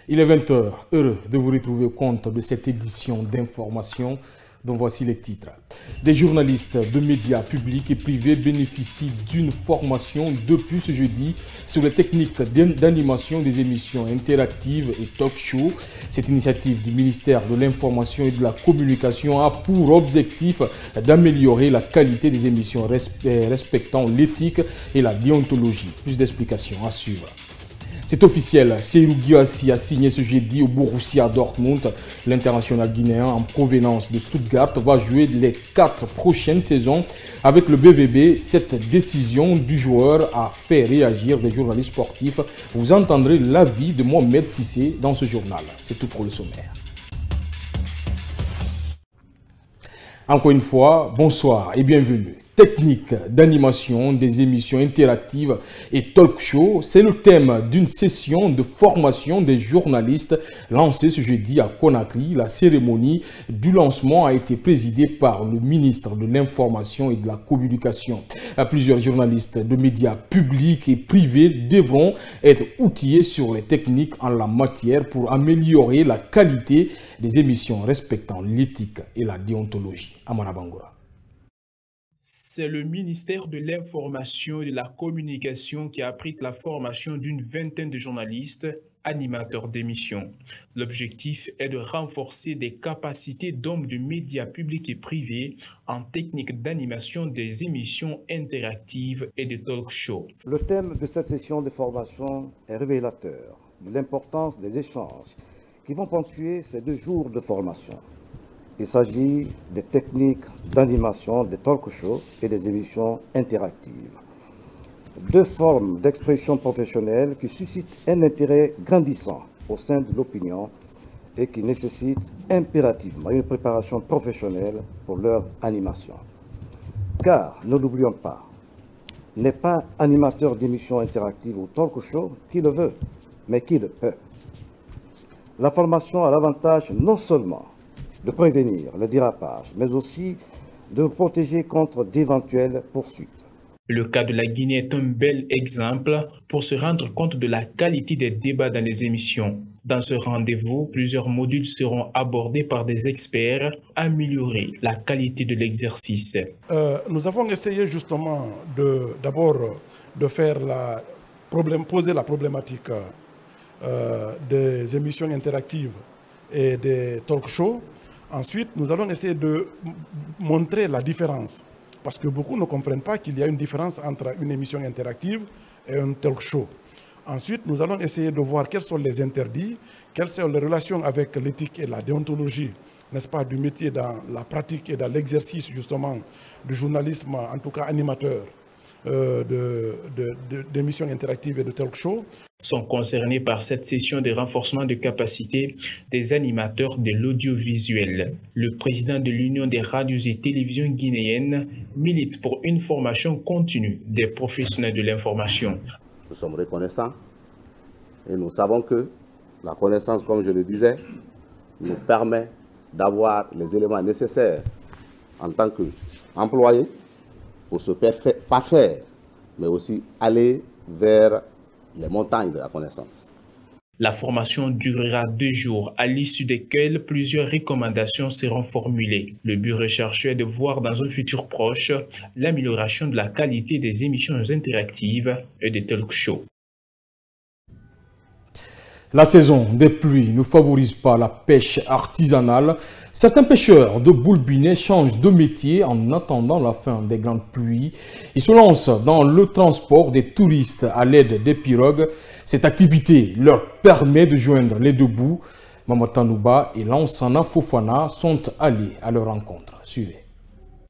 Il est 20 h, heureux de vous retrouver au compte de cette édition d'information dont voici les titres. Des journalistes de médias publics et privés bénéficient d'une formation depuis ce jeudi sur les techniques d'animation des émissions interactives et talk-show. Cette initiative du ministère de l'Information et de la Communication a pour objectif d'améliorer la qualité des émissions respectant l'éthique et la déontologie. Plus d'explications à suivre. C'est officiel, Seydou Guirassy a signé ce jeudi au Borussia Dortmund. L'international guinéen en provenance de Stuttgart va jouer les 4 prochaines saisons avec le BVB. Cette décision du joueur a fait réagir des journalistes sportifs. Vous entendrez l'avis de Mohamed Sissé dans ce journal. C'est tout pour le sommaire. Encore une fois, bonsoir et bienvenue. Technique d'animation des émissions interactives et talk show, c'est le thème d'une session de formation des journalistes lancée ce jeudi à Conakry. La cérémonie du lancement a été présidée par le ministre de l'Information et de la Communication. Plusieurs journalistes de médias publics et privés devront être outillés sur les techniques en la matière pour améliorer la qualité des émissions respectant l'éthique et la déontologie. Amara Bangoura. C'est le ministère de l'Information et de la Communication qui abrite la formation d'une vingtaine de journalistes, animateurs d'émissions. L'objectif est de renforcer des capacités d'hommes de médias publics et privés en technique d'animation des émissions interactives et de talk-show. Le thème de cette session de formation est révélateur de l'importance des échanges qui vont ponctuer ces 2 jours de formation. Il s'agit des techniques d'animation des talk-shows et des émissions interactives. 2 formes d'expression professionnelle qui suscitent un intérêt grandissant au sein de l'opinion et qui nécessitent impérativement une préparation professionnelle pour leur animation. Car, ne l'oublions pas, n'est pas animateur d'émissions interactives ou talk-show qui le veut, mais qui le peut. La formation a l'avantage non seulement de prévenir le dérapage, mais aussi de protéger contre d'éventuelles poursuites. Le cas de la Guinée est un bel exemple pour se rendre compte de la qualité des débats dans les émissions. Dans ce rendez-vous, plusieurs modules seront abordés par des experts, améliorer la qualité de l'exercice. Nous avons essayé justement d'abord de faire poser la problématique des émissions interactives et des talk-shows. Ensuite, nous allons essayer de montrer la différence, parce que beaucoup ne comprennent pas qu'il y a une différence entre une émission interactive et un talk show. Ensuite, nous allons essayer de voir quels sont les interdits, quelles sont les relations avec l'éthique et la déontologie, n'est-ce pas, du métier dans la pratique et dans l'exercice justement du journalisme, en tout cas animateur, d'émissions interactives et de talk show. Sont concernés par cette session de renforcement de capacité des animateurs de l'audiovisuel. Le président de l'Union des radios et télévisions guinéennes milite pour une formation continue des professionnels de l'information. Nous sommes reconnaissants et nous savons que la connaissance, comme je le disais, nous permet d'avoir les éléments nécessaires en tant qu'employés pour se parfaire, mais aussi aller vers les montagnes de la connaissance. La formation durera 2 jours, à l'issue desquels plusieurs recommandations seront formulées. Le but recherché est de voir dans un futur proche l'amélioration de la qualité des émissions interactives et des talk-shows. La saison des pluies ne favorise pas la pêche artisanale. Certains pêcheurs de Boulbinet changent de métier en attendant la fin des grandes pluies. Ils se lancent dans le transport des touristes à l'aide des pirogues. Cette activité leur permet de joindre les 2 bouts. Mamotanouba et Lansana Fofana sont allés à leur rencontre. Suivez.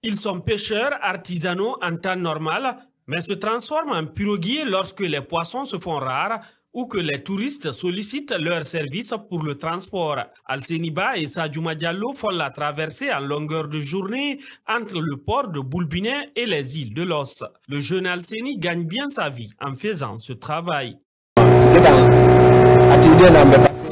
Ils sont pêcheurs artisanaux en temps normal, mais se transforment en piroguiers lorsque les poissons se font rares ou que les touristes sollicitent leurs services pour le transport. Al-Seniba et Sadjouma Diallo font la traversée en longueur de journée entre le port de Boulbinet et les îles de Los. Le jeune Al-Seni gagne bien sa vie en faisant ce travail.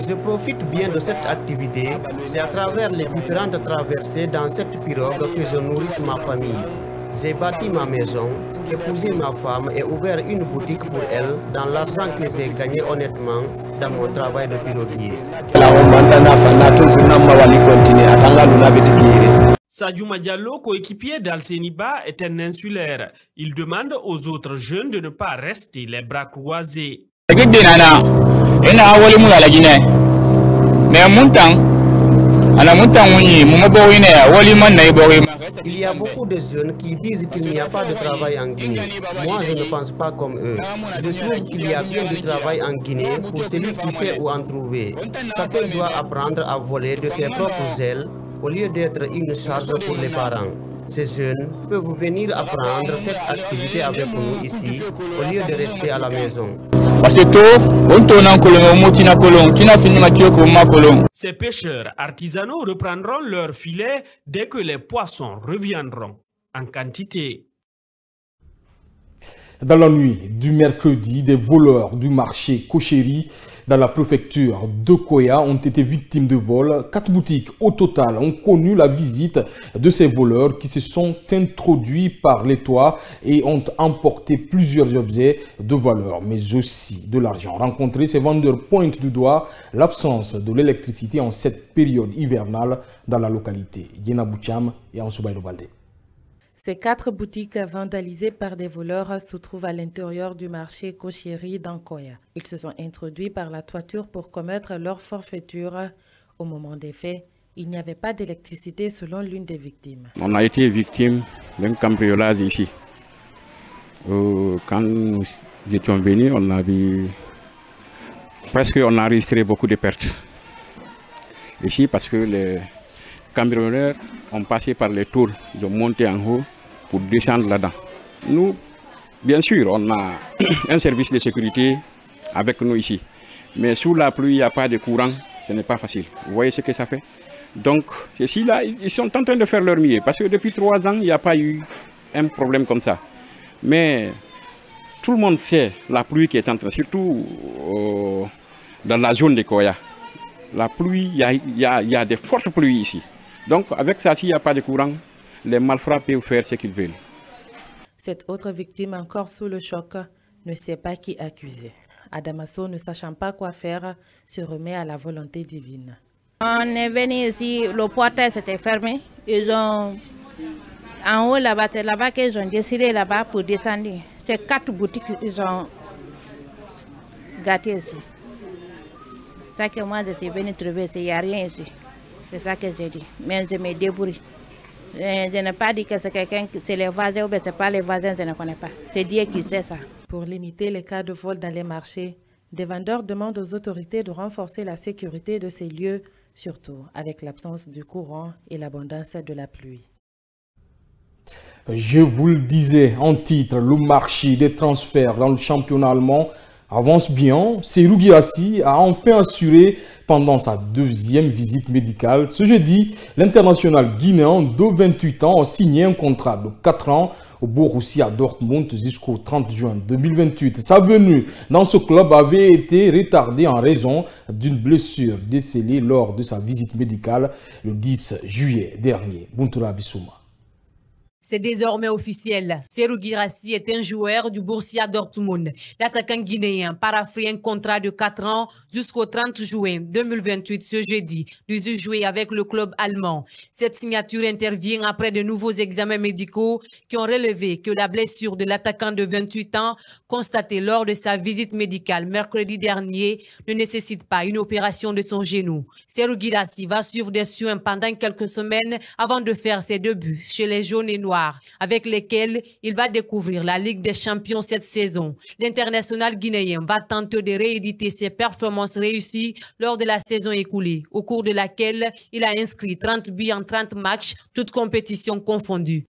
Je profite bien de cette activité. C'est à travers les différentes traversées dans cette pirogue que je nourris ma famille. J'ai bâti ma maison, épousé ma femme et ouvert une boutique pour elle dans l'argent que j'ai gagné honnêtement dans mon travail de piroguier. Sadiouma Diallo, coéquipier d'Alseniba, est un insulaire. Il demande aux autres jeunes de ne pas rester les bras croisés. Il y a beaucoup de jeunes qui disent qu'il n'y a pas de travail en Guinée. Moi, je ne pense pas comme eux. Je trouve qu'il y a bien du travail en Guinée pour celui qui sait où en trouver. Chacun doit apprendre à voler de ses propres ailes au lieu d'être une charge pour les parents. Ces jeunes peuvent venir apprendre cette activité avec nous ici au lieu de rester à la maison. Ces pêcheurs artisanaux reprendront leurs filets dès que les poissons reviendront en quantité. Dans la nuit du mercredi, des voleurs du marché Kocheri dans la préfecture de Koya ont été victimes de vols. 4 boutiques au total ont connu la visite de ces voleurs qui se sont introduits par les toits et ont emporté plusieurs objets de valeur, mais aussi de l'argent. Rencontrés, ces vendeurs pointent du doigt l'absence de l'électricité en cette période hivernale dans la localité. Yena Boucham et Ansoubaïdo Baldé. Ces 4 boutiques vandalisées par des voleurs se trouvent à l'intérieur du marché Kocheri d'Ankoya. Ils se sont introduits par la toiture pour commettre leur forfaiture. Au moment des faits, il n'y avait pas d'électricité selon l'une des victimes. On a été victime d'un cambriolage ici. Quand nous étions venus, on a vu on a enregistré beaucoup de pertes. Ici parce que les cambrioleurs ont passé par les tours de monter en haut pour descendre là-dedans. Nous, bien sûr, on a un service de sécurité avec nous ici. Mais sous la pluie, il n'y a pas de courant, ce n'est pas facile. Vous voyez ce que ça fait? Donc, ceux-là, ils sont en train de faire leur mieux. Parce que depuis 3 ans, il n'y a pas eu un problème comme ça. Mais tout le monde sait la pluie qui est en train, surtout dans la zone de Koya. La pluie, il y a des fortes pluies ici. Donc, avec ça, s'il n'y a pas de courant, les malfrats peuvent faire ce qu'ils veulent. Cette autre victime, encore sous le choc, ne sait pas qui accuser. Adamasso, ne sachant pas quoi faire, se remet à la volonté divine. On est venu ici, le portail s'était fermé. Ils ont, en haut là-bas, c'est là-bas qu'ils ont décidé là-bas pour descendre. C'est 4 boutiques qu'ils ont gâtées ici. C'est ça que moi, je suis venu trouver, il n'y a rien ici. C'est ça que j'ai dit. Mais je me débrouille. Je n'ai pas dit que c'est quelqu'un, c'est les voisins ou bien c'est pas les voisins, je ne connais pas. C'est Dieu qui sait ça. Pour limiter les cas de vol dans les marchés, des vendeurs demandent aux autorités de renforcer la sécurité de ces lieux, surtout avec l'absence du courant et l'abondance de la pluie. Je vous le disais en titre, le marché des transferts dans le championnat allemand avance bien. Serhou Guirassy a enfin assuré pendant sa 2e visite médicale. Ce jeudi, l'international guinéen de 28 ans a signé un contrat de 4 ans au Borussia Dortmund jusqu'au 30 juin 2028. Sa venue dans ce club avait été retardée en raison d'une blessure décelée lors de sa visite médicale le 10 juillet dernier. Buntura Bissouma. C'est désormais officiel. Serhou Guirassy est un joueur du Borussia Dortmund. L'attaquant guinéen parafrait un contrat de 4 ans jusqu'au 30 juin 2028 ce jeudi, de jouer avec le club allemand. Cette signature intervient après de nouveaux examens médicaux qui ont relevé que la blessure de l'attaquant de 28 ans, constatée lors de sa visite médicale mercredi dernier, ne nécessite pas une opération de son genou. Serhou Guirassy va suivre des soins pendant quelques semaines avant de faire ses débuts chez les jaunes et noirs, avec lesquels il va découvrir la Ligue des Champions cette saison. L'international guinéen va tenter de rééditer ses performances réussies lors de la saison écoulée, au cours de laquelle il a inscrit 30 buts en 30 matchs, toutes compétitions confondues.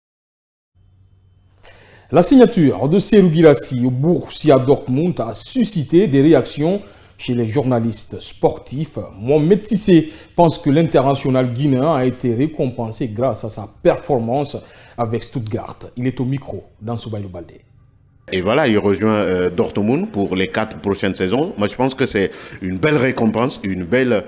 La signature de Serhou Guirassy au Borussia Dortmund a suscité des réactions chez les journalistes sportifs. Mohamed Sissé pense que l'international guinéen a été récompensé grâce à sa performance avec Stuttgart. Il est au micro dans Soubaïdo Baldé. Et voilà, il rejoint Dortmund pour les 4 prochaines saisons. Moi, je pense que c'est une belle récompense, une belle,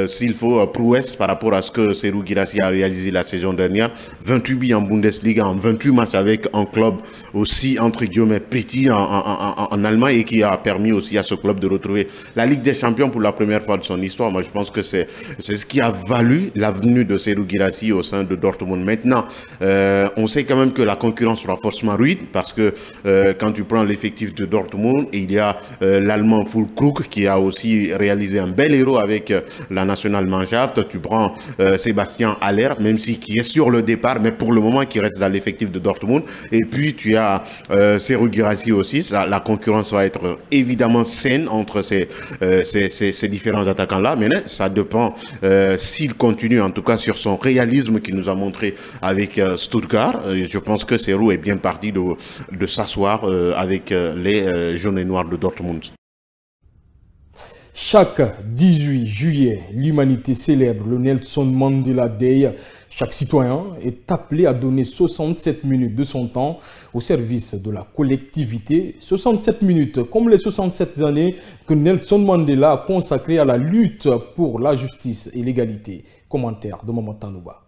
s'il faut, prouesse par rapport à ce que Serhou Guirassy a réalisé la saison dernière. 28 buts en Bundesliga, en 28 matchs avec un club aussi, entre guillemets, petit en Allemagne et qui a permis aussi à ce club de retrouver la Ligue des Champions pour la première fois de son histoire. Moi, je pense que c'est ce qui a valu la venue de Serhou Guirassy au sein de Dortmund. Maintenant, on sait quand même que la concurrence sera forcément rude parce que quand tu prends l'effectif de Dortmund, il y a l'Allemand Füllkrug qui a aussi réalisé un bel héros avec la National Mannschaft. Tu prends Sébastien Haller, même si qui est sur le départ, mais pour le moment qui reste dans l'effectif de Dortmund. Et puis tu as Serhou Guirassy aussi. La concurrence va être évidemment saine entre ces différents attaquants-là. Mais ça dépend s'il continue en tout cas sur son réalisme qu'il nous a montré avec Stuttgart. Je pense que Serhou est bien parti de s'asseoir avec les jaunes et noirs de Dortmund. Chaque 18 juillet, l'humanité célèbre le Nelson Mandela Day. Chaque citoyen est appelé à donner 67 minutes de son temps au service de la collectivité. 67 minutes, comme les 67 années que Nelson Mandela a consacrées à la lutte pour la justice et l'égalité. Commentaire de Maman Tanouba.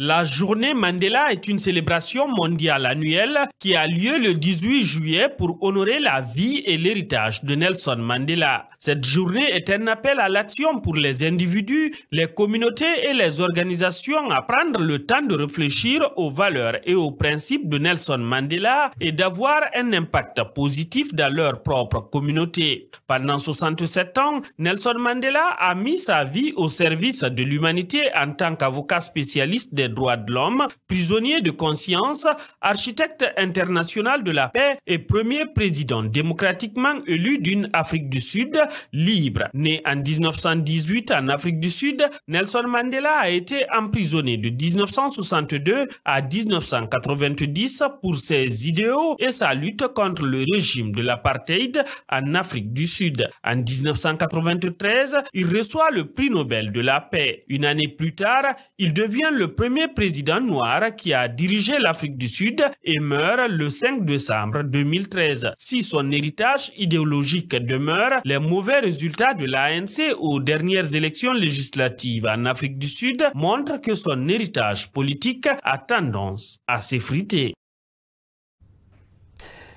La journée Mandela est une célébration mondiale annuelle qui a lieu le 18 juillet pour honorer la vie et l'héritage de Nelson Mandela. Cette journée est un appel à l'action pour les individus, les communautés et les organisations à prendre le temps de réfléchir aux valeurs et aux principes de Nelson Mandela et d'avoir un impact positif dans leur propre communauté. Pendant 67 ans, Nelson Mandela a mis sa vie au service de l'humanité en tant qu'avocat spécialiste des droits de l'homme, prisonnier de conscience, architecte international de la paix et premier président démocratiquement élu d'une Afrique du Sud libre. Né en 1918 en Afrique du Sud, Nelson Mandela a été emprisonné de 1962 à 1990 pour ses idéaux et sa lutte contre le régime de l'apartheid en Afrique du Sud. En 1993, il reçoit le prix Nobel de la paix. Une année plus tard, il devient le premier président noir qui a dirigé l'Afrique du Sud et meurt le 5 décembre 2013. Si son héritage idéologique demeure, les mauvais résultats de l'ANC aux dernières élections législatives en Afrique du Sud montrent que son héritage politique a tendance à s'effriter.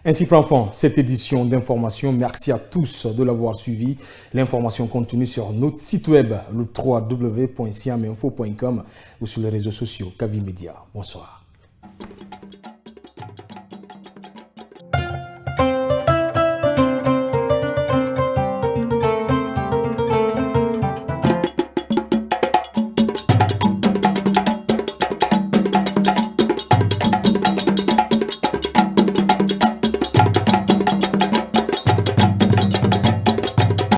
Ainsi prend fin cette édition d'information. Merci à tous de l'avoir suivi. L'information continue sur notre site web, le www.siaminfo.com ou sur les réseaux sociaux Kavi Media. Bonsoir.